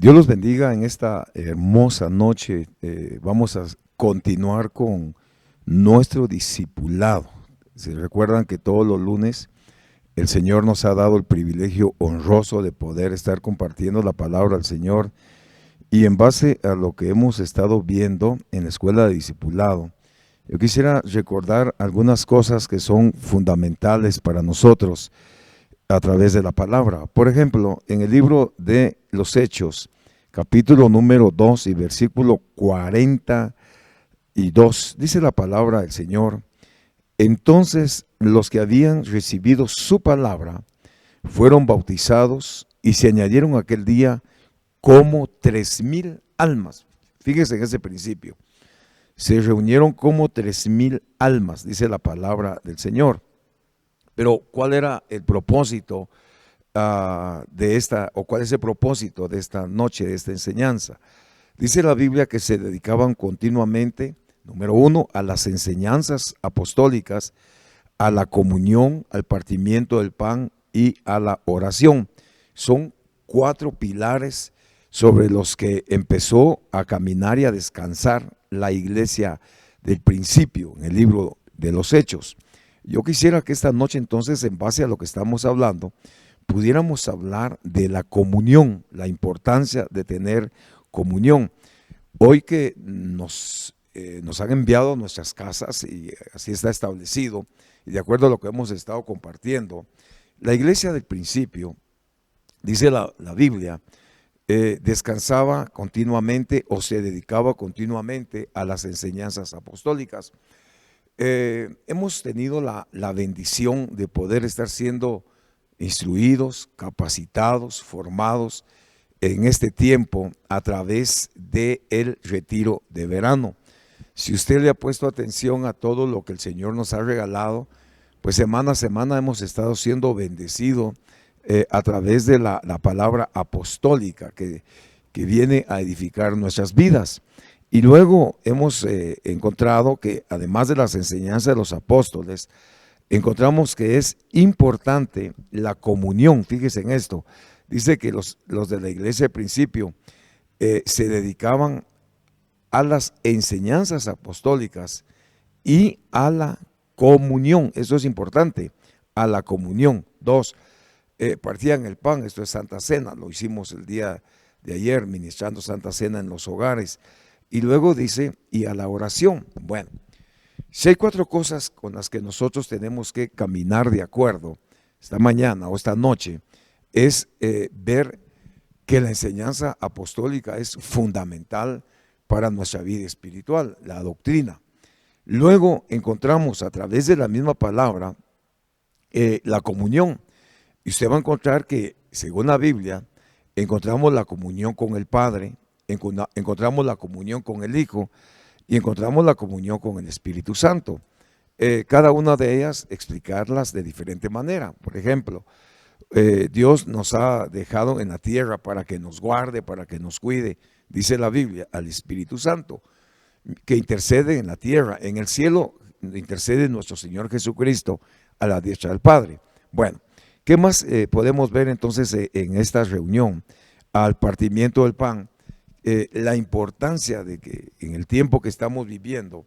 Dios los bendiga en esta hermosa noche. Vamos a continuar con nuestro discipulado. Se recuerdan que todos los lunes el Señor nos ha dado el privilegio honroso de poder estar compartiendo la palabra del Señor, y en base a lo que hemos estado viendo en la escuela de discipulado, yo quisiera recordar algunas cosas que son fundamentales para nosotros a través de la palabra. Por ejemplo, en el libro de los Hechos, capítulo número 2 y versículo 42, dice la palabra del Señor: entonces los que habían recibido su palabra fueron bautizados, y se añadieron aquel día como 3,000 almas. Fíjense en ese principio. Se reunieron como 3,000 almas, dice la palabra del Señor. Pero ¿cuál era el propósito de esta, o cuál es el propósito de esta noche, de esta enseñanza? Dice la Biblia que se dedicaban continuamente, número uno, a las enseñanzas apostólicas, a la comunión, al partimiento del pan y a la oración. Son 4 pilares sobre los que empezó a caminar y a descansar la iglesia del principio, en el libro de los Hechos. Yo quisiera que esta noche entonces, en base a lo que estamos hablando, pudiéramos hablar de la comunión, la importancia de tener comunión. Hoy que nos han enviado a nuestras casas, y así está establecido, y de acuerdo a lo que hemos estado compartiendo, la iglesia del principio, dice la Biblia, descansaba continuamente o se dedicaba continuamente a las enseñanzas apostólicas. Hemos tenido la bendición de poder estar siendo instruidos, capacitados, formados en este tiempo a través del retiro de verano. Si usted le ha puesto atención a todo lo que el Señor nos ha regalado, pues semana a semana hemos estado siendo bendecidos a través de la palabra apostólica que viene a edificar nuestras vidas. Y luego hemos encontrado que, además de las enseñanzas de los apóstoles, encontramos que es importante la comunión. Fíjense en esto. Dice que los de la iglesia al principio se dedicaban a las enseñanzas apostólicas y a la comunión. Eso es importante, a la comunión. 2, partían el pan, esto es Santa Cena, lo hicimos el día de ayer, ministrando Santa Cena en los hogares. Y luego dice, y a la oración. Bueno, si hay 4 cosas con las que nosotros tenemos que caminar de acuerdo esta mañana o esta noche, es ver que la enseñanza apostólica es fundamental para nuestra vida espiritual, la doctrina. Luego encontramos a través de la misma palabra la comunión. Y usted va a encontrar que, según la Biblia, encontramos la comunión con el Padre, encontramos la comunión con el Hijo y encontramos la comunión con el Espíritu Santo. Cada una de ellas explicarlas de diferente manera. Por ejemplo, Dios nos ha dejado en la tierra para que nos guarde, para que nos cuide, dice la Biblia, al Espíritu Santo, que intercede en la tierra. En el cielo intercede nuestro Señor Jesucristo a la diestra del Padre. Bueno, ¿qué más podemos ver entonces en esta reunión? Al partimiento del pan, la importancia de que en el tiempo que estamos viviendo,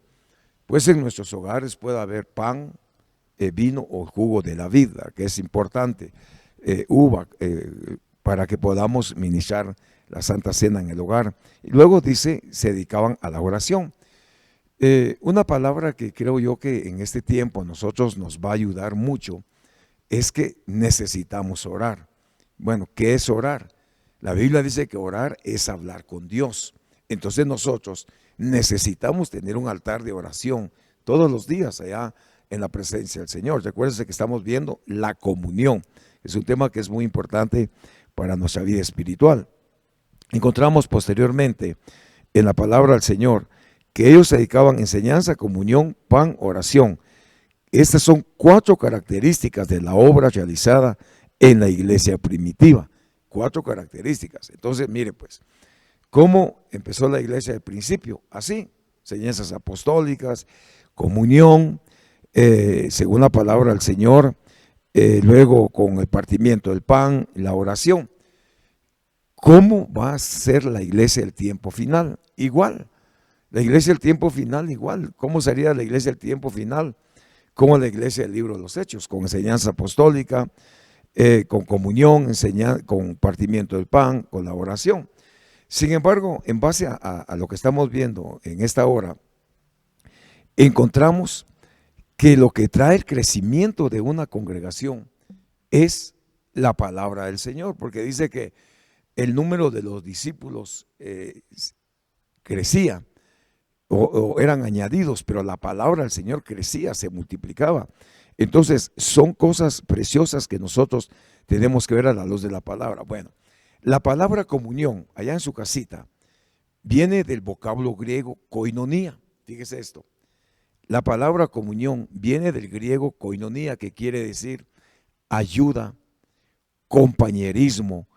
pues en nuestros hogares pueda haber pan, vino o jugo de la vida, que es importante, uva, para que podamos ministrar la Santa Cena en el hogar. Y luego dice, se dedicaban a la oración. Una palabra que creo yo que en este tiempo a nosotros nos va a ayudar mucho es que necesitamos orar. Bueno, ¿qué es orar? La Biblia dice que orar es hablar con Dios. Entonces nosotros necesitamos tener un altar de oración todos los días allá en la presencia del Señor. Recuérdense que estamos viendo la comunión. Es un tema que es muy importante para nuestra vida espiritual. Encontramos posteriormente en la palabra del Señor que ellos se dedicaban a enseñanza, comunión, pan, oración. Estas son 4 características de la obra realizada en la iglesia primitiva. 4 características. Entonces, mire pues, ¿cómo empezó la iglesia al principio? Así, enseñanzas apostólicas, comunión, según la palabra del Señor, luego con el partimiento del pan, la oración. ¿Cómo va a ser la iglesia del tiempo final? Igual, la iglesia del tiempo final igual. ¿Cómo sería la iglesia del tiempo final? Como la iglesia del libro de los Hechos, con enseñanza apostólica, con comunión, con partimiento del pan, con la oración. Sin embargo, en base a lo que estamos viendo en esta hora, encontramos que lo que trae el crecimiento de una congregación es la palabra del Señor, porque dice que el número de los discípulos crecía o eran añadidos, pero la palabra del Señor crecía, se multiplicaba. Entonces son cosas preciosas que nosotros tenemos que ver a la luz de la palabra. Bueno, la palabra comunión, allá en su casita, viene del vocablo griego koinonía. Fíjese esto. La palabra comunión viene del griego koinonía, que quiere decir ayuda, compañerismo,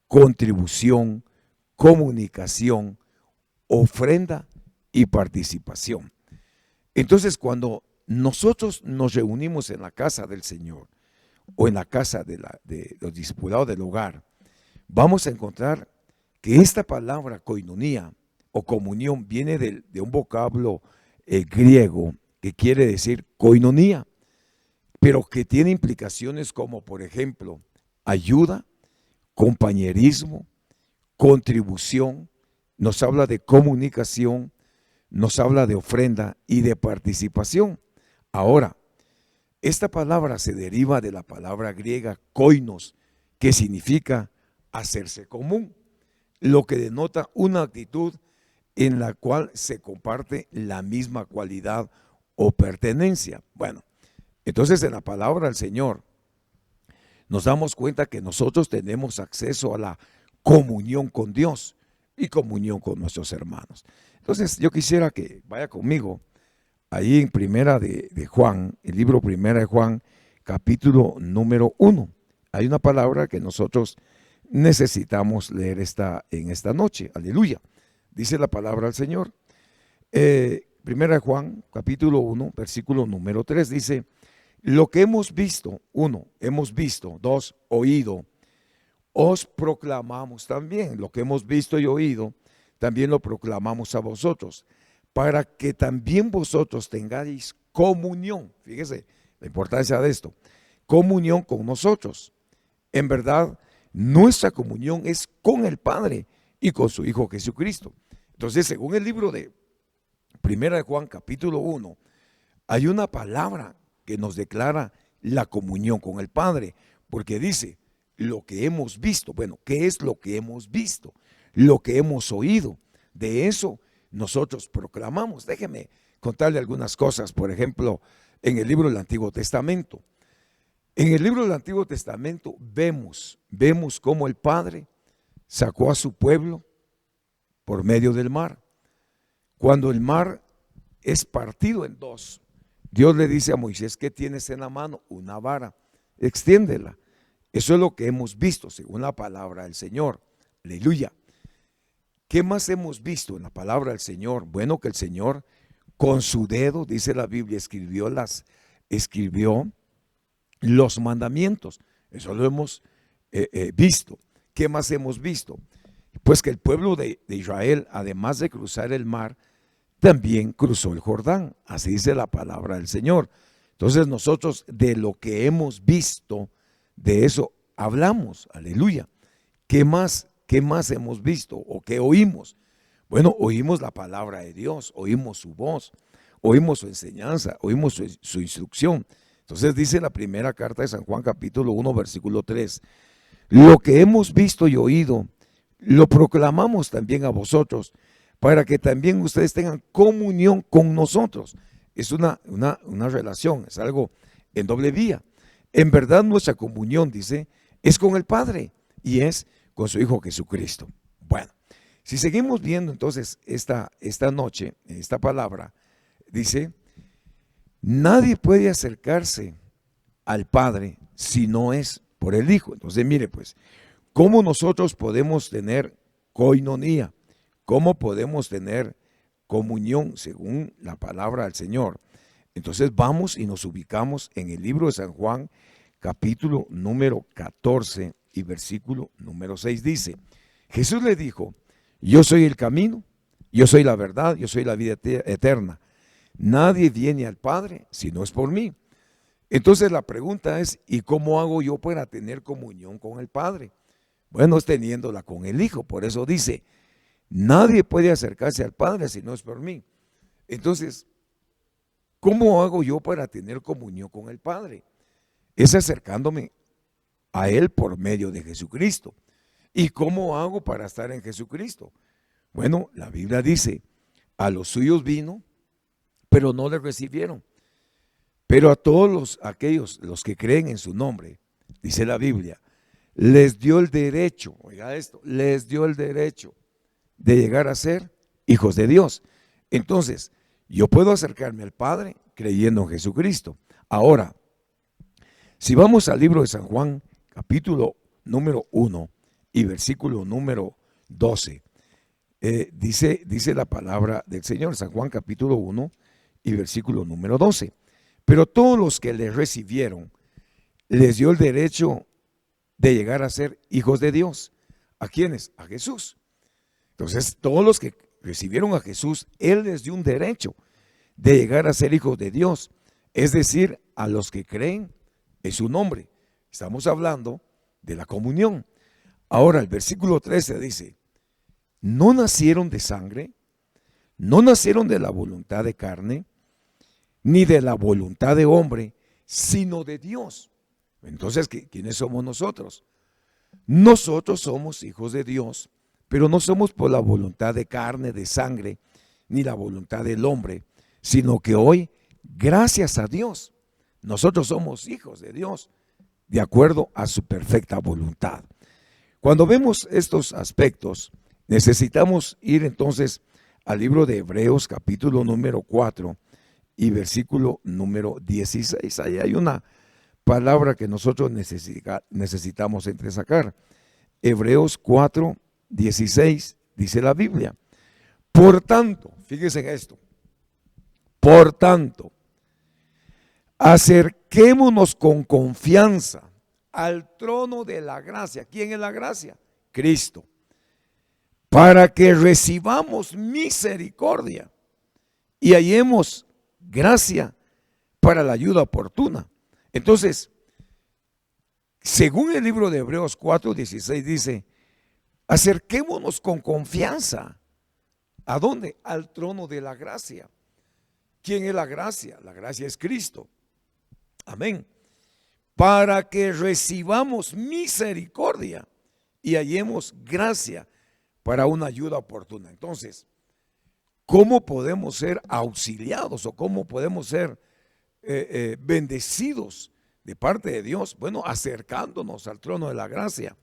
contribución, comunicación, ofrenda y participación. Entonces, cuando nosotros nos reunimos en la casa del Señor o en la casa de los discipulados del hogar, vamos a encontrar que esta palabra koinonía o comunión viene de un vocablo griego que quiere decir koinonía, pero que tiene implicaciones como, por ejemplo, ayuda, compañerismo, contribución, nos habla de comunicación, nos habla de ofrenda y de participación. Ahora, esta palabra se deriva de la palabra griega koinos, que significa hacerse común, lo que denota una actitud en la cual se comparte la misma cualidad o pertenencia. Bueno, entonces en la palabra del Señor nos damos cuenta que nosotros tenemos acceso a la comunión con Dios y comunión con nuestros hermanos. Entonces yo quisiera que vaya conmigo ahí en Primera de Juan, el libro Primera de Juan, capítulo número 1. Hay una palabra que nosotros necesitamos leer en esta noche. Aleluya. Dice la palabra del Señor. Primera de Juan, capítulo 1, versículo número 3, dice: lo que hemos visto, 1, hemos visto, 2, oído, os proclamamos también. Lo que hemos visto y oído, también lo proclamamos a vosotros, para que también vosotros tengáis comunión. Fíjese la importancia de esto, comunión con nosotros. En verdad, nuestra comunión es con el Padre y con su Hijo Jesucristo. Entonces, según el libro de Primera de Juan, capítulo 1, hay una palabra que nos declara la comunión con el Padre, porque dice, lo que hemos visto. Bueno, ¿qué es lo que hemos visto? Lo que hemos oído. De eso nosotros proclamamos. Déjeme contarle algunas cosas. Por ejemplo, en el libro del Antiguo Testamento. En el libro del Antiguo Testamento vemos cómo el Padre sacó a su pueblo por medio del mar. Cuando el mar es partido en dos, Dios le dice a Moisés: ¿qué tienes en la mano? Una vara, extiéndela. Eso es lo que hemos visto según la palabra del Señor. Aleluya. ¿Qué más hemos visto en la palabra del Señor? Bueno, que el Señor con su dedo, dice la Biblia, escribió los mandamientos. Eso lo hemos visto. ¿Qué más hemos visto? Pues que el pueblo de Israel, además de cruzar el mar, también cruzó el Jordán. Así dice la palabra del Señor. Entonces nosotros de lo que hemos visto, de eso hablamos. Aleluya. ¿Qué más hemos visto o qué oímos? Bueno, oímos la palabra de Dios, oímos su voz, oímos su enseñanza, oímos su instrucción. Entonces dice la primera carta de San Juan, capítulo 1, versículo 3: lo que hemos visto y oído, lo proclamamos también a vosotros, para que también ustedes tengan comunión con nosotros. Es una relación, es algo en doble vía. En verdad nuestra comunión, dice, es con el Padre y es con su Hijo Jesucristo. Bueno, si seguimos viendo entonces esta noche, esta palabra, dice: nadie puede acercarse al Padre si no es por el Hijo. Entonces mire pues, ¿cómo nosotros podemos tener koinonía? ¿Cómo podemos tener comunión según la palabra del Señor? Entonces vamos y nos ubicamos en el libro de San Juan, capítulo número 14 y versículo número 6. Dice: Jesús le dijo: yo soy el camino, yo soy la verdad, yo soy la vida eterna. Nadie viene al Padre si no es por mí. Entonces la pregunta es: ¿y cómo hago yo para tener comunión con el Padre? Bueno, es teniéndola con el Hijo. Por eso dice: nadie puede acercarse al Padre si no es por mí. Entonces, ¿cómo hago yo para tener comunión con el Padre? Es acercándome a Él por medio de Jesucristo. ¿Y cómo hago para estar en Jesucristo? Bueno, la Biblia dice: a los suyos vino, pero no le recibieron. Pero a todos aquellos que creen en su nombre, dice la Biblia, les dio el derecho, oiga esto, les dio el derecho de llegar a ser hijos de Dios. Entonces, yo puedo acercarme al Padre creyendo en Jesucristo. Ahora, si vamos al libro de San Juan, capítulo número 1 y versículo número 12, dice la palabra del Señor, San Juan capítulo 1 y versículo número 12. Pero todos los que le recibieron, les dio el derecho de llegar a ser hijos de Dios. ¿A quiénes? A Jesús. Entonces, todos los que recibieron a Jesús, Él les dio un derecho de llegar a ser hijos de Dios. Es decir, a los que creen en su nombre. Estamos hablando de la comunión. Ahora, el versículo 13 dice: no nacieron de sangre, no nacieron de la voluntad de carne, ni de la voluntad de hombre, sino de Dios. Entonces, ¿quiénes somos nosotros? Nosotros somos hijos de Dios, pero no somos por la voluntad de carne, de sangre, ni la voluntad del hombre, sino que hoy, gracias a Dios, nosotros somos hijos de Dios, de acuerdo a su perfecta voluntad. Cuando vemos estos aspectos, necesitamos ir entonces al libro de Hebreos, capítulo número 4 y versículo número 16. Ahí hay una palabra que nosotros necesitamos entresacar. Hebreos 4, 16, dice la Biblia: por tanto, fíjense en esto, por tanto, acerquémonos con confianza al trono de la gracia. ¿Quién es la gracia? Cristo. Para que recibamos misericordia y hallemos gracia para la ayuda oportuna. Entonces, según el libro de Hebreos 4:16 dice: acerquémonos con confianza. ¿A dónde? Al trono de la gracia. ¿Quién es la gracia? La gracia es Cristo. Amén. Para que recibamos misericordia y hallemos gracia para una ayuda oportuna. Entonces, ¿cómo podemos ser auxiliados o cómo podemos ser bendecidos de parte de Dios? Bueno, acercándonos al trono de la gracia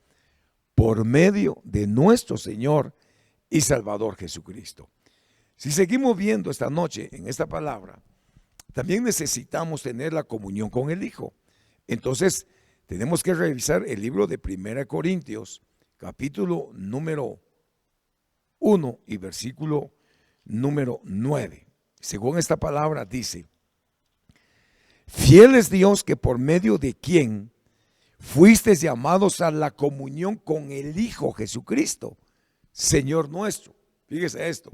por medio de nuestro Señor y Salvador Jesucristo. Si seguimos viendo esta noche en esta palabra, también necesitamos tener la comunión con el Hijo. Entonces, tenemos que revisar el libro de 1 Corintios, capítulo número 1 y versículo número 9. Según esta palabra dice: fiel es Dios, que por medio de quien fuisteis llamados a la comunión con el Hijo Jesucristo, Señor nuestro. Fíjese esto: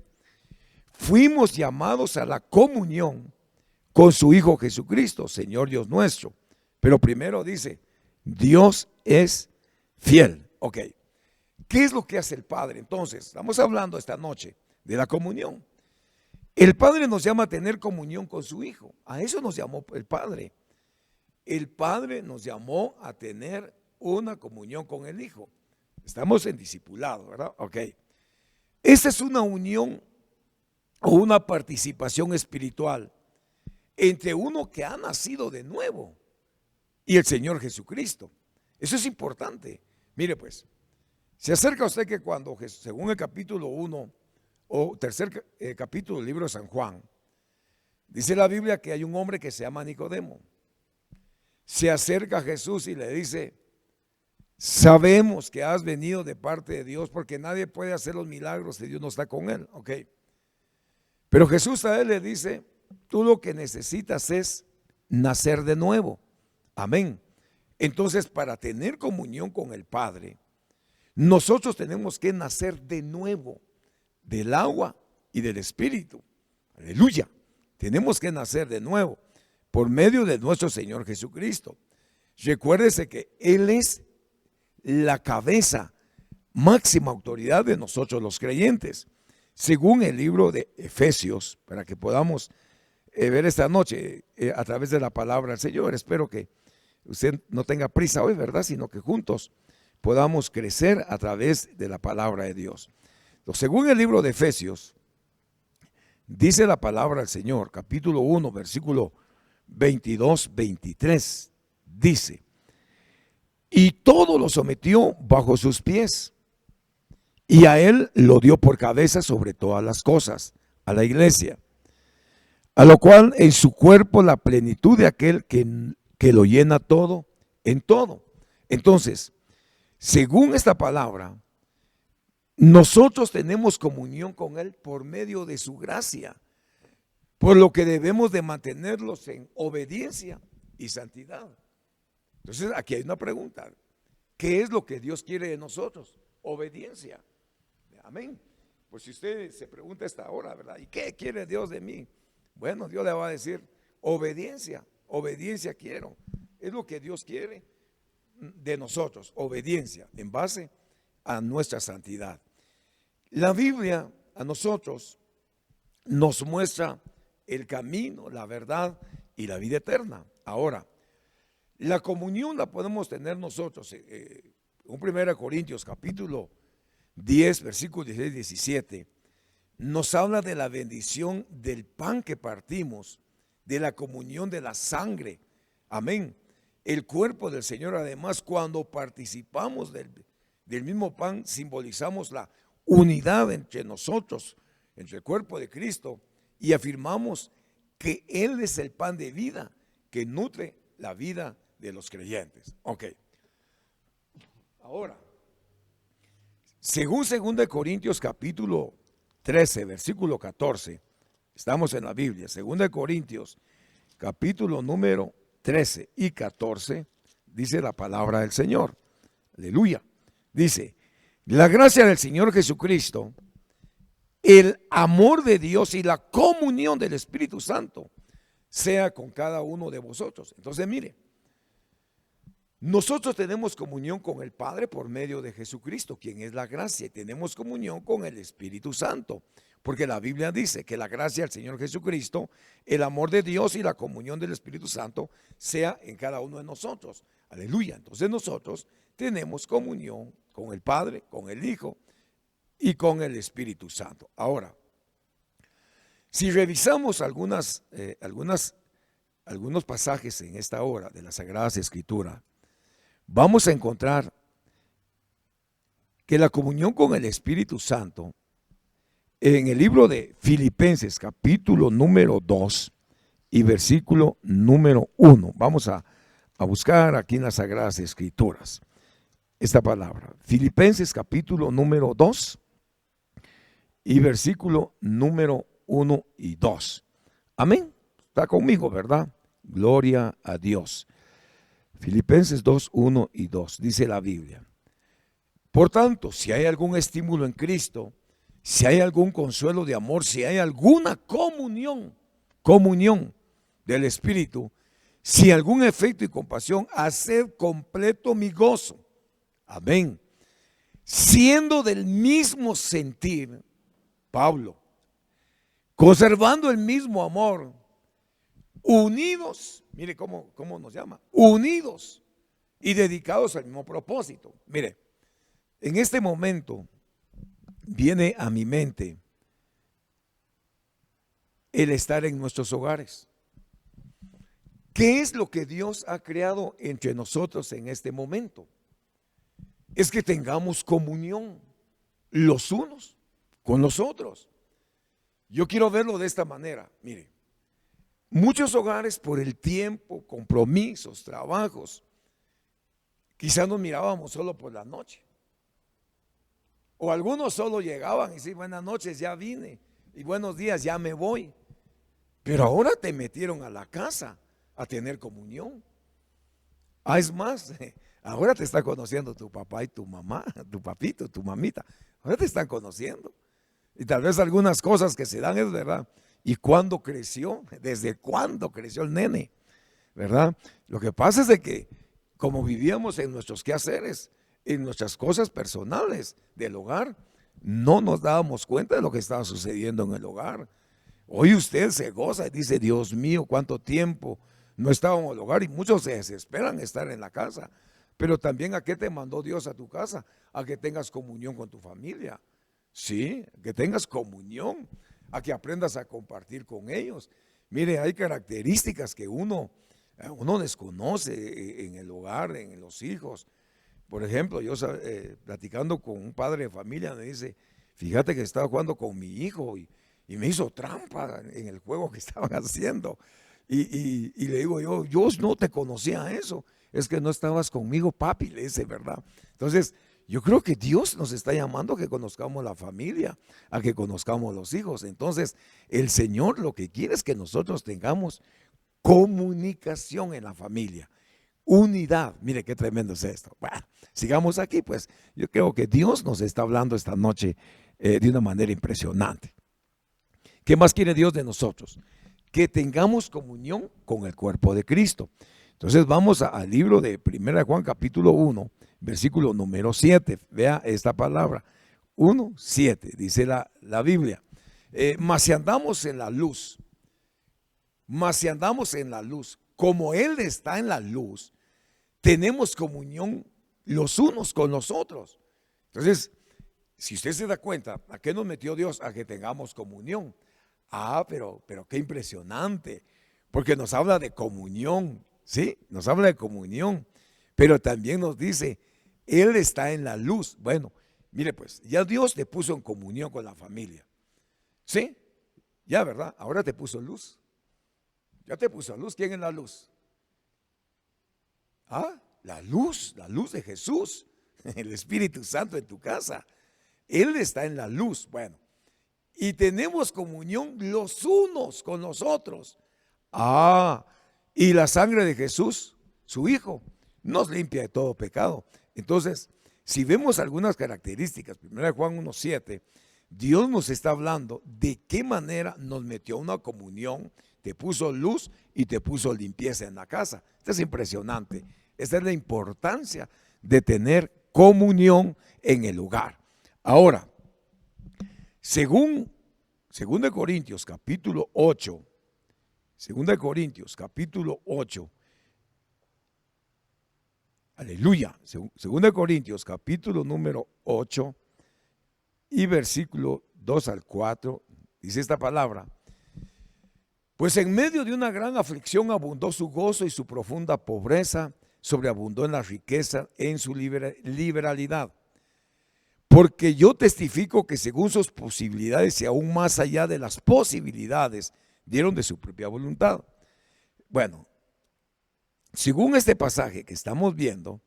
fuimos llamados a la comunión con su Hijo Jesucristo, Señor Dios nuestro. Pero primero dice: Dios es fiel. Ok, ¿qué es lo que hace el Padre? Entonces, estamos hablando esta noche de la comunión. El Padre nos llama a tener comunión con su Hijo. A eso nos llamó el Padre. El Padre nos llamó a tener una comunión con el Hijo. Estamos en discipulado, ¿verdad? Ok. Esta es una unión o una participación espiritual entre uno que ha nacido de nuevo y el Señor Jesucristo. Eso es importante. Mire pues, se acerca usted que cuando, según el capítulo 1 o tercer capítulo del libro de San Juan, dice la Biblia que hay un hombre que se llama Nicodemo. Se acerca a Jesús y le dice: sabemos que has venido de parte de Dios, porque nadie puede hacer los milagros si Dios no está con él. Ok. Pero Jesús a él le dice: tú lo que necesitas es nacer de nuevo. Amén. Entonces, para tener comunión con el Padre, nosotros tenemos que nacer de nuevo del agua y del Espíritu. Aleluya. Tenemos que nacer de nuevo por medio de nuestro Señor Jesucristo. Recuérdese que Él es la cabeza, máxima autoridad de nosotros los creyentes. Según el libro de Efesios, para que podamos ver esta noche a través de la palabra del Señor. Espero que usted no tenga prisa hoy, ¿verdad? Sino que juntos podamos crecer a través de la palabra de Dios. Entonces, según el libro de Efesios, dice la palabra del Señor, capítulo 1, versículo 22, 23, dice: y todo lo sometió bajo sus pies, y a él lo dio por cabeza sobre todas las cosas, a la iglesia, a lo cual en su cuerpo la plenitud de aquel que lo llena todo en todo. Entonces, según esta palabra, nosotros tenemos comunión con Él por medio de su gracia, por lo que debemos de mantenerlos en obediencia y santidad. Entonces, aquí hay una pregunta: ¿qué es lo que Dios quiere de nosotros? Obediencia. Amén. Pues si usted se pregunta a esta hora, ¿verdad? ¿Y qué quiere Dios de mí? Bueno, Dios le va a decir: obediencia, obediencia quiero. Es lo que Dios quiere de nosotros, obediencia en base a nuestra santidad. La Biblia a nosotros nos muestra el camino, la verdad y la vida eterna. Ahora, la comunión la podemos tener nosotros. En 1 Corintios capítulo 10, versículos 16 y 17, nos habla de la bendición del pan que partimos, de la comunión de la sangre. Amén. El cuerpo del Señor, además, cuando participamos del mismo pan, simbolizamos la unidad entre nosotros, entre el cuerpo de Cristo, y afirmamos que Él es el pan de vida que nutre la vida de los creyentes. Ok. Ahora, según 2 Corintios capítulo 13, versículo 14, estamos en la Biblia, 2 Corintios capítulo número 13 y 14, dice la palabra del Señor. Aleluya. Dice: la gracia del Señor Jesucristo, el amor de Dios y la comunión del Espíritu Santo sea con cada uno de vosotros. Entonces, mire, nosotros tenemos comunión con el Padre por medio de Jesucristo, quien es la gracia, y tenemos comunión con el Espíritu Santo, porque la Biblia dice que la gracia del Señor Jesucristo, el amor de Dios y la comunión del Espíritu Santo sea en cada uno de nosotros. Aleluya. Entonces nosotros tenemos comunión con el Padre, con el Hijo y con el Espíritu Santo. Ahora, si revisamos algunos pasajes en esta hora de las Sagradas Escrituras, vamos a encontrar que la comunión con el Espíritu Santo, en el libro de Filipenses capítulo número 2 y versículo número 1, vamos a buscar aquí en las Sagradas Escrituras esta palabra. Filipenses capítulo número 2 y versículo número 1 y 2. Amén. Está conmigo, ¿verdad? Gloria a Dios. Filipenses 2, 1 y 2, dice la Biblia: por tanto, si hay algún estímulo en Cristo, si hay algún consuelo de amor, si hay alguna comunión del Espíritu, si algún afecto y compasión, haced completo mi gozo. Amén. Siendo del mismo sentir, Pablo, conservando el mismo amor, unidos, mire cómo nos llama, unidos y dedicados al mismo propósito. Mire, en este momento viene a mi mente el estar en nuestros hogares. ¿Qué es lo que Dios ha creado entre nosotros en este momento? Es que tengamos comunión los unos con los otros. Yo quiero verlo de esta manera. Mire, muchos hogares, por el tiempo, compromisos, trabajos, quizás nos mirábamos solo por la noche. O algunos solo llegaban y decían: buenas noches, ya vine, y buenos días, ya me voy. Pero ahora te metieron a la casa a tener comunión. Es más, Ahora te está conociendo tu papá y tu mamá, tu papito, tu mamita. Ahora te están conociendo. Y tal vez algunas cosas que se dan es verdad. ¿Y cuándo creció? ¿Desde cuándo creció el nene? ¿Verdad? Lo que pasa es de que como vivíamos en nuestros quehaceres, en nuestras cosas personales del hogar, no nos dábamos cuenta de lo que estaba sucediendo en el hogar. Hoy usted se goza y dice, Dios mío, cuánto tiempo no estaba en el hogar, y muchos se desesperan estar en la casa. Pero también, ¿a qué te mandó Dios a tu casa? A que tengas comunión con tu familia. Sí, que tengas comunión, a que aprendas a compartir con ellos. Mire, hay características que uno desconoce en el hogar, en los hijos. Por ejemplo, yo platicando con un padre de familia me dice, fíjate que estaba jugando con mi hijo y me hizo trampa en el juego que estaban haciendo. Y le digo yo no te conocía eso, es que no estabas conmigo, papi, le dice, ¿verdad? Entonces, yo creo que Dios nos está llamando a que conozcamos la familia, a que conozcamos los hijos. Entonces, el Señor lo que quiere es que nosotros tengamos comunicación en la familia, unidad. Mire qué tremendo es esto. Bueno, sigamos aquí, pues yo creo que Dios nos está hablando esta noche de una manera impresionante. ¿Qué más quiere Dios de nosotros? Que tengamos comunión con el cuerpo de Cristo. Entonces vamos al libro de 1 Juan capítulo 1, versículo número 7. Vea esta palabra, 1, 7, dice la Biblia. Mas si andamos en la luz, como Él está en la luz, tenemos comunión los unos con los otros. Entonces, si usted se da cuenta, ¿a qué nos metió Dios? A que tengamos comunión. Pero qué impresionante, porque nos habla de comunión, ¿sí? Nos habla de comunión, pero también nos dice, Él está en la luz. Bueno, mire pues, ya Dios te puso en comunión con la familia, ¿sí? Ya, ¿verdad? Ahora te puso luz. Ya te puso luz. ¿Quién es la luz? La luz de Jesús, el Espíritu Santo en tu casa. Él está en la luz. Bueno, y tenemos comunión los unos con los otros. Y la sangre de Jesús, su Hijo, nos limpia de todo pecado. Entonces, si vemos algunas características, 1 Juan 1:7, Dios nos está hablando de qué manera nos metió una comunión, te puso luz y te puso limpieza en la casa. Esto es impresionante. Esta es la importancia de tener comunión en el hogar. Ahora, según 2 Corintios capítulo 8, 2 Corintios capítulo 8, aleluya, 2 Corintios capítulo número 8 y versículo 2 al 4, dice esta palabra: pues en medio de una gran aflicción abundó su gozo y su profunda pobreza sobreabundó en la riqueza en su liberalidad. Porque yo testifico que según sus posibilidades y aún más allá de las posibilidades, dieron de su propia voluntad. Bueno, según este pasaje que estamos viendo,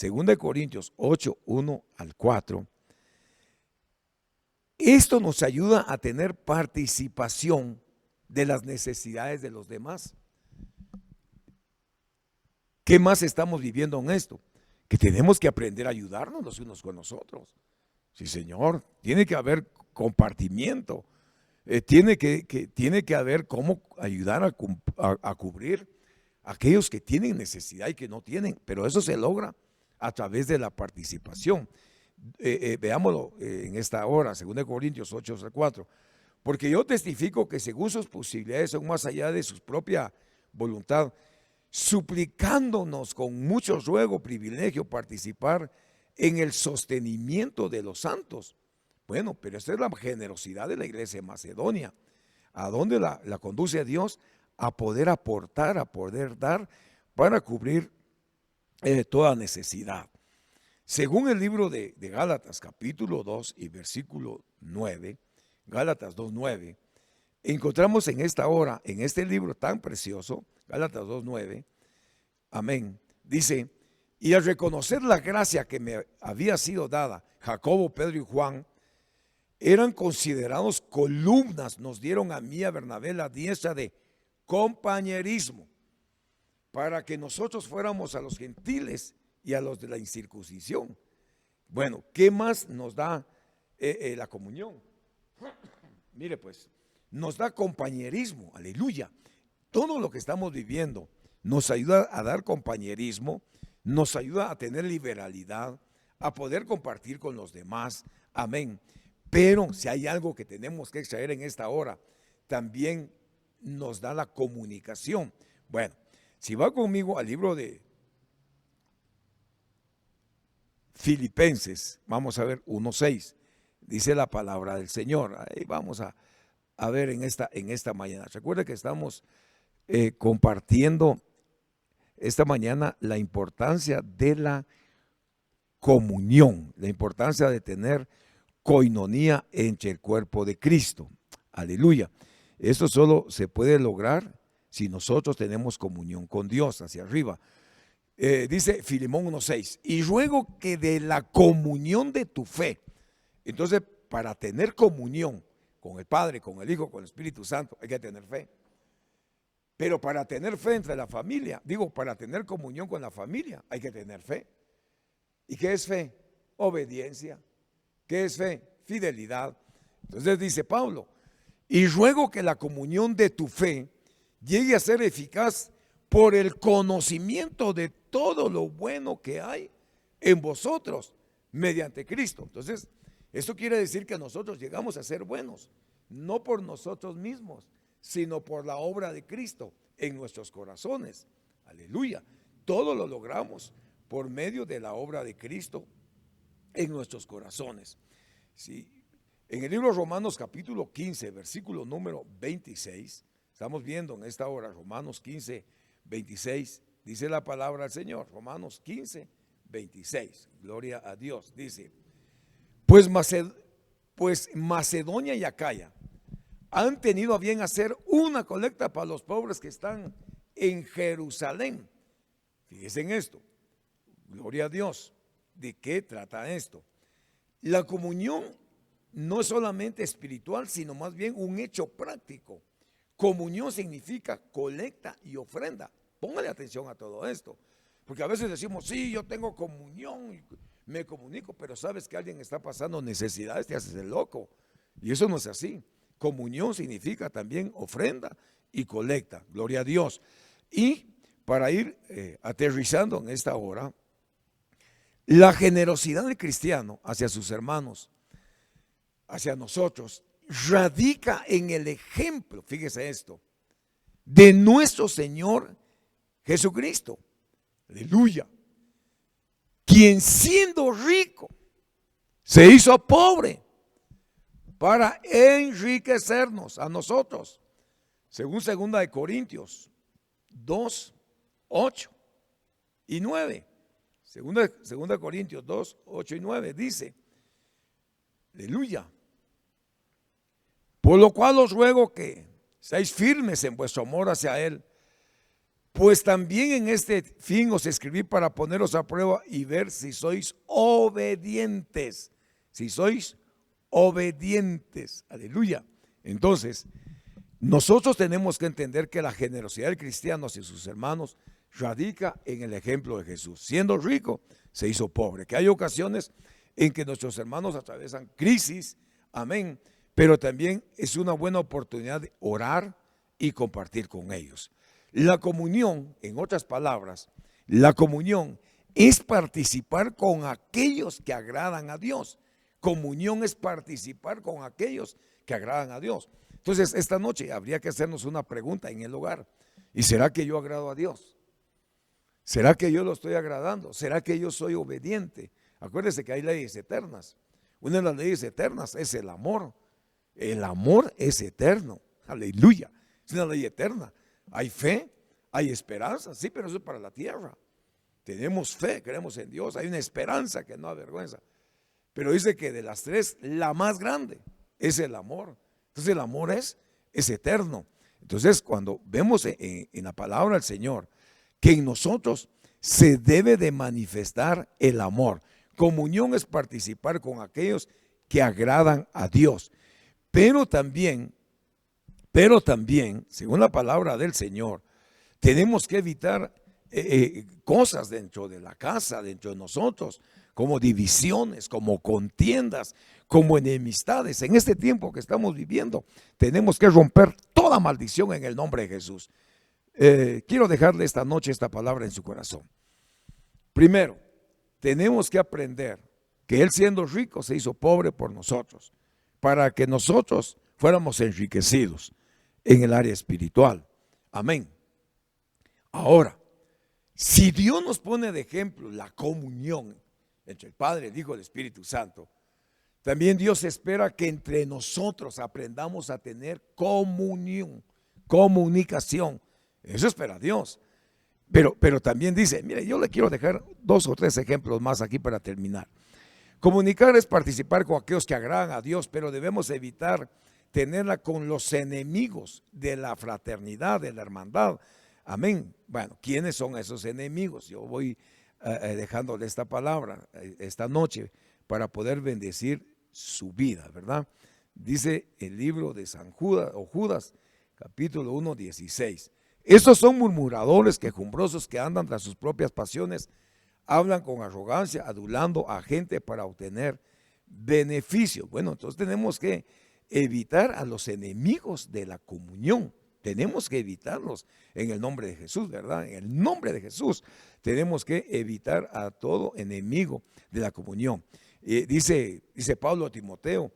2 Corintios 8, 1 al 4, esto nos ayuda a tener participación de las necesidades de los demás. ¿Qué más estamos viviendo en esto? Que tenemos que aprender a ayudarnos los unos con los otros. Sí, Señor, tiene que haber compartimiento, tiene que haber cómo ayudar a cubrir a aquellos que tienen necesidad y que no tienen, pero eso se logra a través de la participación. Veámoslo en esta hora, 2 Corintios 8:4. Porque yo testifico que según sus posibilidades son más allá de su propia voluntad, suplicándonos con mucho ruego, privilegio, participar en el sostenimiento de los santos. Bueno, pero esta es la generosidad de la iglesia de Macedonia. ¿A dónde la conduce a Dios? A poder aportar, a poder dar para cubrir toda necesidad. Según el libro de Gálatas capítulo 2 y versículo 9, Gálatas 2:9, encontramos en esta hora, en este libro tan precioso, Gálatas 2:9, amén, dice: y al reconocer la gracia que me había sido dada, Jacobo, Pedro y Juan eran considerados columnas, nos dieron a mí, a Bernabé, la diestra de compañerismo, para que nosotros fuéramos a los gentiles y a los de la incircuncisión. Bueno, ¿qué más nos da la comunión? Mire pues, nos da compañerismo, aleluya. Todo lo que estamos viviendo nos ayuda a dar compañerismo, nos ayuda a tener liberalidad, a poder compartir con los demás, amén. Pero si hay algo que tenemos que extraer en esta hora, también nos da la comunicación. Bueno, si va conmigo al libro de Filipenses, vamos a ver 1:6, dice la palabra del Señor. Ahí vamos a ver en esta mañana. Recuerde que estamos compartiendo esta mañana la importancia de la comunión, la importancia de tener coinonía entre el cuerpo de Cristo. Aleluya. Esto solo se puede lograr si nosotros tenemos comunión con Dios hacia arriba. Dice Filemón 1:6, y ruego que de la comunión de tu fe. Entonces, para tener comunión con el Padre, con el Hijo, con el Espíritu Santo, hay que tener fe. Pero para tener fe entre la familia, para tener comunión con la familia, hay que tener fe. ¿Y qué es fe? Obediencia. ¿Qué es fe? Fidelidad. Entonces dice Pablo, y ruego que la comunión de tu fe llegue a ser eficaz por el conocimiento de todo lo bueno que hay en vosotros mediante Cristo. Entonces, esto quiere decir que nosotros llegamos a ser buenos, no por nosotros mismos, sino por la obra de Cristo en nuestros corazones. Aleluya. Todo lo logramos por medio de la obra de Cristo en nuestros corazones. Sí. En el libro de Romanos capítulo 15, versículo número 26, estamos viendo en esta hora Romanos 15, 26, dice la palabra del Señor, Romanos 15, 26, gloria a Dios, dice, pues Macedonia y Acaya han tenido a bien hacer una colecta para los pobres que están en Jerusalén. Fíjense en esto, gloria a Dios. ¿De qué trata esto? La comunión no es solamente espiritual, sino más bien un hecho práctico. Comunión significa colecta y ofrenda. Póngale atención a todo esto, porque a veces decimos, sí, yo tengo comunión y me comunico, pero sabes que alguien está pasando necesidades, te haces el loco. Y eso no es así. Comunión significa también ofrenda y colecta. Gloria a Dios. Y para ir aterrizando en esta hora, la generosidad del cristiano hacia sus hermanos, hacia nosotros, radica en el ejemplo, fíjese esto, de nuestro Señor Jesucristo. Aleluya. Quien siendo rico se hizo pobre para enriquecernos a nosotros. Según 2 Corintios 2, 8 y 9. Segunda Corintios 2, 8 y 9 dice, aleluya, por lo cual os ruego que seáis firmes en vuestro amor hacia Él, pues también en este fin os escribí para poneros a prueba y ver si sois obedientes, aleluya. Entonces, nosotros tenemos que entender que la generosidad del cristiano hacia sus hermanos radica en el ejemplo de Jesús. Siendo rico, se hizo pobre. Que hay ocasiones en que nuestros hermanos atravesan crisis, amén, pero también es una buena oportunidad de orar y compartir con ellos. La comunión, en otras palabras, la comunión es participar con aquellos que agradan a Dios. Comunión es participar con aquellos que agradan a Dios. Entonces, esta noche habría que hacernos una pregunta en el hogar. ¿Y será que yo agrado a Dios? ¿Será que yo lo estoy agradando? ¿Será que yo soy obediente? Acuérdese que hay leyes eternas. Una de las leyes eternas es el amor. El amor es eterno. Aleluya. Es una ley eterna. Hay fe, hay esperanza. Sí, pero eso es para la tierra. Tenemos fe, creemos en Dios. Hay una esperanza que no avergüenza. Pero dice que de las tres, la más grande es el amor. Entonces el amor es eterno. Entonces cuando vemos en la palabra del Señor que en nosotros se debe de manifestar el amor. Comunión es participar con aquellos que agradan a Dios. Pero también, según la palabra del Señor, tenemos que evitar cosas dentro de la casa, dentro de nosotros, como divisiones, como contiendas, como enemistades. En este tiempo que estamos viviendo, tenemos que romper toda maldición en el nombre de Jesús. Quiero dejarle esta noche esta palabra en su corazón. Primero, tenemos que aprender que Él, siendo rico, se hizo pobre por nosotros, para que nosotros fuéramos enriquecidos en el área espiritual. Amén. Ahora, si Dios nos pone de ejemplo la comunión entre el Padre, el Hijo y el Espíritu Santo, también Dios espera que entre nosotros aprendamos a tener comunión, comunicación. Eso espera Dios. Pero también dice, mire, yo le quiero dejar 2 o 3 ejemplos más aquí para terminar. Comunicar es participar con aquellos que agradan a Dios, pero debemos evitar tenerla con los enemigos de la fraternidad, de la hermandad. Amén. Bueno, ¿quiénes son esos enemigos? Yo voy dejándole esta palabra esta noche para poder bendecir su vida, ¿verdad? Dice el libro de San Judas, o Judas, capítulo 1, 16. Estos son murmuradores, quejumbrosos, que andan tras sus propias pasiones, hablan con arrogancia, adulando a gente para obtener beneficio. Bueno, entonces tenemos que evitar a los enemigos de la comunión. Tenemos que evitarlos en el nombre de Jesús, ¿verdad? En el nombre de Jesús tenemos que evitar a todo enemigo de la comunión. Dice Pablo a Timoteo,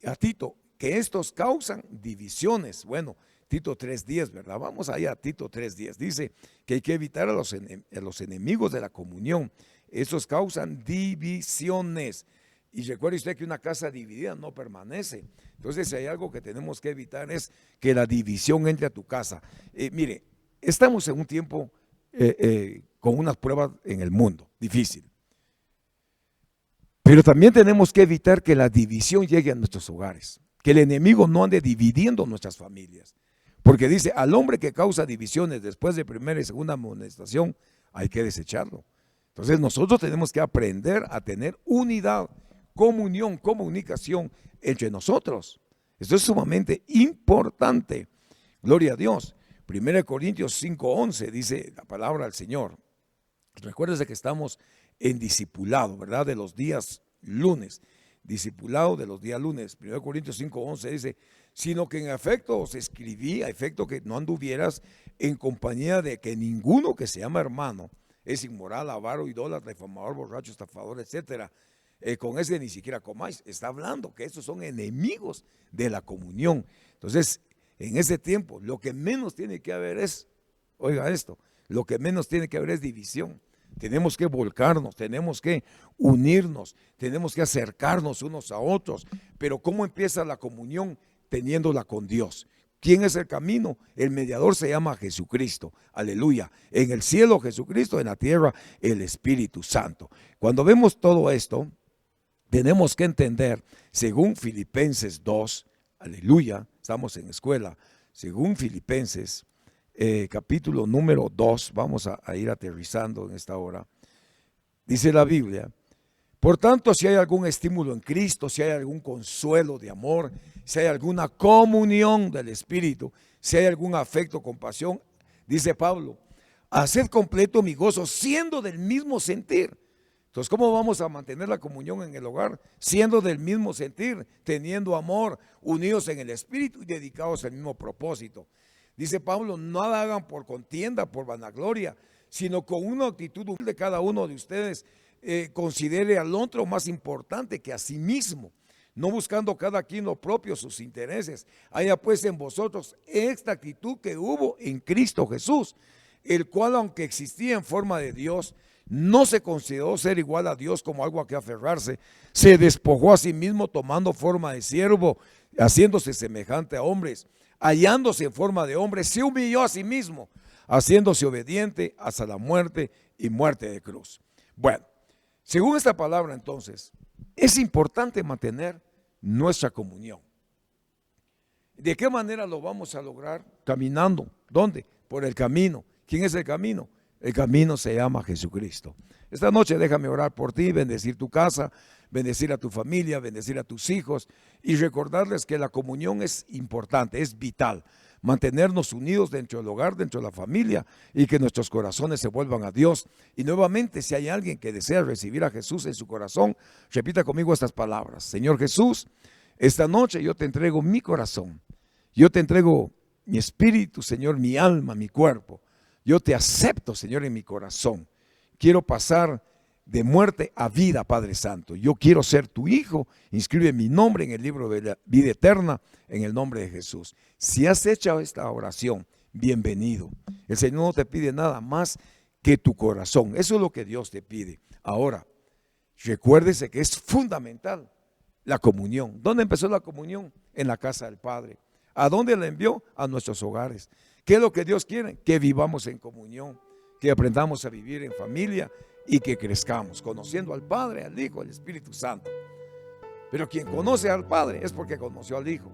a Tito, que estos causan divisiones. Bueno, Tito 3:10, ¿verdad? Vamos allá a Tito 3:10. Dice que hay que evitar a los enemigos de la comunión. Estos causan divisiones. Y recuerde usted que una casa dividida no permanece. Entonces, si hay algo que tenemos que evitar es que la división entre a tu casa. Mire, estamos en un tiempo con unas pruebas en el mundo, difícil. Pero también tenemos que evitar que la división llegue a nuestros hogares. Que el enemigo no ande dividiendo nuestras familias. Porque dice, al hombre que causa divisiones después de primera y segunda amonestación, hay que desecharlo. Entonces, nosotros tenemos que aprender a tener unidad, comunión, comunicación entre nosotros. Esto es sumamente importante. Gloria a Dios. 1 Corintios 5:11 dice la palabra del Señor. Recuérdese que estamos en discipulado, ¿verdad? De los días lunes. Discipulado de los días lunes. 1 Corintios 5:11 dice, sino que en efecto os escribí, a efecto que no anduvieras en compañía de que ninguno que se llama hermano es inmoral, avaro, idólatra, difamador, borracho, estafador, etcétera. Con ese ni siquiera comáis. Está hablando que estos son enemigos de la comunión. Entonces, en ese tiempo, lo que menos tiene que haber es, oiga esto, lo que menos tiene que haber es división. Tenemos que volcarnos, tenemos que unirnos, tenemos que acercarnos unos a otros. Pero ¿cómo empieza la comunión? Teniéndola con Dios. ¿Quién es el camino? El mediador se llama Jesucristo. Aleluya. En el cielo Jesucristo, en la tierra el Espíritu Santo. Cuando vemos todo esto, tenemos que entender, según Filipenses 2, aleluya, estamos en escuela, según Filipenses capítulo número 2, vamos a ir aterrizando en esta hora, dice la Biblia, por tanto, si hay algún estímulo en Cristo, si hay algún consuelo de amor, si hay alguna comunión del Espíritu, si hay algún afecto, compasión, dice Pablo, haced completo mi gozo siendo del mismo sentir. Entonces, ¿cómo vamos a mantener la comunión en el hogar? Siendo del mismo sentir, teniendo amor, unidos en el Espíritu y dedicados al mismo propósito. Dice Pablo, nada hagan por contienda, por vanagloria, sino con una actitud humilde cada uno de ustedes considere al otro más importante que a sí mismo, no buscando cada quien lo propio, sus intereses. Haya pues en vosotros esta actitud que hubo en Cristo Jesús, el cual, aunque existía en forma de Dios, no se consideró ser igual a Dios como algo a que aferrarse, se despojó a sí mismo tomando forma de siervo, haciéndose semejante a hombres, hallándose en forma de hombre, se humilló a sí mismo, haciéndose obediente hasta la muerte y muerte de cruz. Bueno, según esta palabra entonces, es importante mantener nuestra comunión. ¿De qué manera lo vamos a lograr? Caminando. ¿Dónde? Por el camino. ¿Quién es el camino? El camino se llama Jesucristo. Esta noche déjame orar por ti, bendecir tu casa, bendecir a tu familia, bendecir a tus hijos y recordarles que la comunión es importante, es vital. mantenernos unidos dentro del hogar, dentro de la familia, y que nuestros corazones se vuelvan a Dios. Y nuevamente, si hay alguien que desea recibir a Jesús en su corazón, repita conmigo estas palabras: Señor Jesús, esta noche yo te entrego mi corazón, yo te entrego mi espíritu, Señor, mi alma, mi cuerpo. Yo te acepto, Señor, en mi corazón. Quiero pasar de muerte a vida, Padre Santo. Yo quiero ser tu hijo. Inscribe mi nombre en el libro de la vida eterna, en el nombre de Jesús. Si has hecho esta oración, bienvenido. El Señor no te pide nada más que tu corazón. Eso es lo que Dios te pide. Ahora, recuérdese que es fundamental la comunión. ¿Dónde empezó la comunión? En la casa del Padre. ¿A dónde la envió? A nuestros hogares. ¿Qué es lo que Dios quiere? Que vivamos en comunión, que aprendamos a vivir en familia y que crezcamos conociendo al Padre, al Hijo, al Espíritu Santo. Pero quien conoce al Padre es porque conoció al Hijo.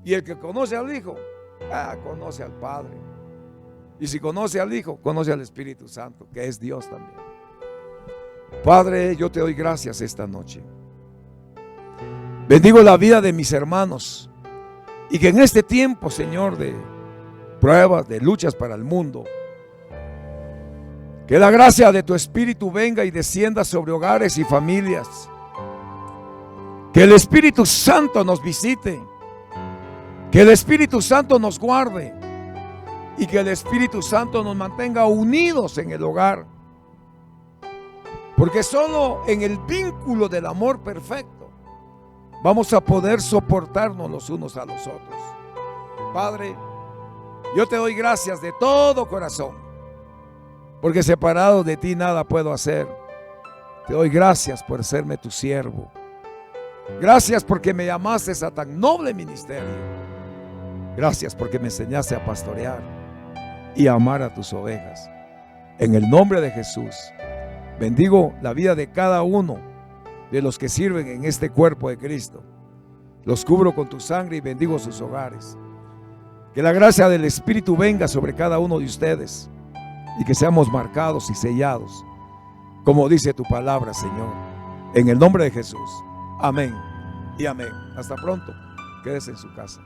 Y el que conoce al Hijo, conoce al Padre. Y si conoce al Hijo, conoce al Espíritu Santo, que es Dios también. Padre, yo te doy gracias esta noche. Bendigo la vida de mis hermanos. Y que en este tiempo, Señor, de pruebas, de luchas para el mundo, que la gracia de tu Espíritu venga y descienda sobre hogares y familias. Que el Espíritu Santo nos visite. Que el Espíritu Santo nos guarde. Y que el Espíritu Santo nos mantenga unidos en el hogar. Porque solo en el vínculo del amor perfecto vamos a poder soportarnos los unos a los otros. Padre, yo te doy gracias de todo corazón, porque separado de ti nada puedo hacer. Te doy gracias por serme tu siervo. Gracias porque me llamaste a tan noble ministerio. Gracias porque me enseñaste a pastorear y a amar a tus ovejas. En el nombre de Jesús, bendigo la vida de cada uno de los que sirven en este cuerpo de Cristo. Los cubro con tu sangre y bendigo sus hogares. Que la gracia del Espíritu venga sobre cada uno de ustedes y que seamos marcados y sellados, como dice tu palabra, Señor. En el nombre de Jesús. Amén y amén. Hasta pronto. Quédese en su casa.